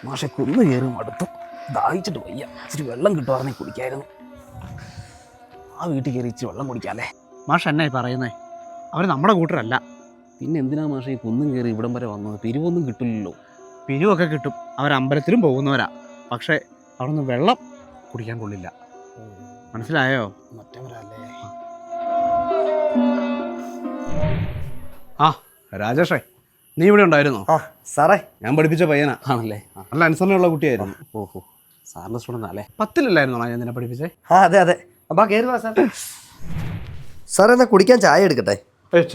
മാഷെ കുന്ന് കയറും അടുത്ത് ദാഹിച്ചിട്ട് വയ്യ. ഇച്ചിരി വെള്ളം കിട്ടുമായിരുന്നെങ്കിൽ കുടിക്കായിരുന്നു. ആ വീട്ടിൽ കയറി ഇച്ചിരി വെള്ളം കുടിക്കാല്ലേ. മാഷ് എന്നായി പറയുന്നേ? അവർ നമ്മുടെ കൂട്ടരല്ല. പിന്നെ എന്തിനാ മാഷെ ഈ കുന്നും കയറി ഇവിടം വരെ വന്നത്? പിരിവൊന്നും കിട്ടില്ലല്ലോ. പിരിവൊക്കെ കിട്ടും, അവർ അമ്പലത്തിലും പോകുന്നവരാ. പക്ഷേ അവിടെ നിന്ന് വെള്ളം കുടിക്കാൻ കൊള്ളില്ല. മനസ്സിലായോ? മറ്റവരല്ലേ. ആ രാജേഷേ, നീ ഇവിടെ ഉണ്ടായിരുന്നോ? ആ സാറേ, ഞാൻ പഠിപ്പിച്ച പയ്യനാ. ആണല്ലേ? നല്ല അനുസരണയുള്ള കുട്ടിയായിരുന്നു. ഓഹോ, സാറിൻ്റെ സ്റ്റുഡൻ്റ് അല്ലേ? 10ലായിരുന്നോ ഞാൻ നിന്നെ പഠിപ്പിച്ചേ? ആ അതെ അതെ. അപ്പം കയറി വാ സാർ. സാറേ എന്നാ കുടിക്കാൻ ചായ എടുക്കട്ടെ?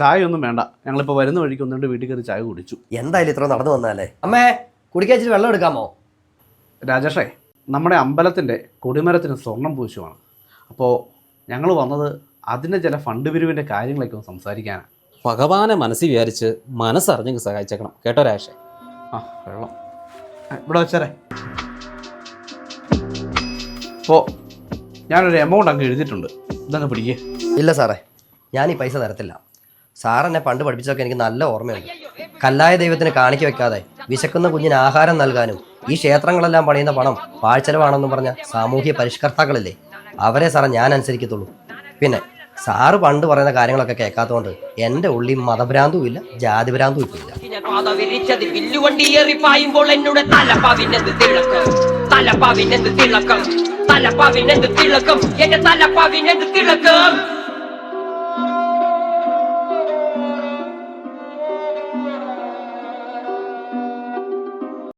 ചായ ഒന്നും വേണ്ട, ഞങ്ങളിപ്പോൾ വരുന്ന വഴിക്ക് ഒന്നുകൊണ്ട് വീട്ടിൽ കയറി ചായ കുടിച്ചു. എന്തായാലും ഇത്ര നടന്നു വന്നാലേ. അമ്മേ, കുടിക്കാൻ ഇച്ചിരി വെള്ളം എടുക്കാമോ? രാജേഷേ, നമ്മുടെ അമ്പലത്തിൻ്റെ കൊടിമരത്തിന് സ്വർണം പൂശുവാണ്. അപ്പോൾ ഞങ്ങൾ വന്നത് അതിൻ്റെ ചില ഫണ്ട് പിരിവിൻ്റെ കാര്യങ്ങളൊക്കെ ഒന്ന് സംസാരിക്കാനാണ്. ഭഗവാനെ മനസ്സിൽ വിചാരിച്ച് മനസ്സറിഞ്ഞെങ്കിൽ സഹായിച്ചേക്കണം കേട്ടോ രാജേഷേ. ആ വെള്ളം ഇവിടെ വെച്ചേരെ. അപ്പോൾ ഞാനൊരു എമൗണ്ട് അങ്ങ് എഴുതിയിട്ടുണ്ട്, ഇതങ്ങ് പിടിക്കേ. ഇല്ല സാറേ, ഞാൻ ഈ പൈസ തരത്തില്ല. സാറെന്നെ പണ്ട് പഠിപ്പിച്ചതൊക്കെ എനിക്ക് നല്ല ഓർമ്മയുണ്ട്. കല്ലായ ദൈവത്തിന് കാണിക്ക വെക്കാതെ വിശക്കുന്ന കുഞ്ഞിന് ആഹാരം നൽകാനും ഈ ക്ഷേത്രങ്ങളെല്ലാം പണിയുന്ന പണം പാഴ്ചെലവാണെന്നും പറഞ്ഞ സാമൂഹ്യ പരിഷ്കർത്താക്കളില്ലേ, അവരെ സാറേ ഞാൻ അനുസരിക്കത്തുള്ളൂ. പിന്നെ സാറ് പണ്ട് പറയുന്ന കാര്യങ്ങളൊക്കെ കേൾക്കാത്തതുകൊണ്ട് എൻ്റെ ഉള്ളിൽ മതഭ്രാന്തും ഇല്ല, ജാതിഭ്രാന്തും ഇല്ല. തലപ്പാവിനെന്ത് തിളക്കം, തലപ്പാവിനെന്ത് തിളക്കം, എന്റെ തലപ്പാവിനെന്ത് തിളക്കം.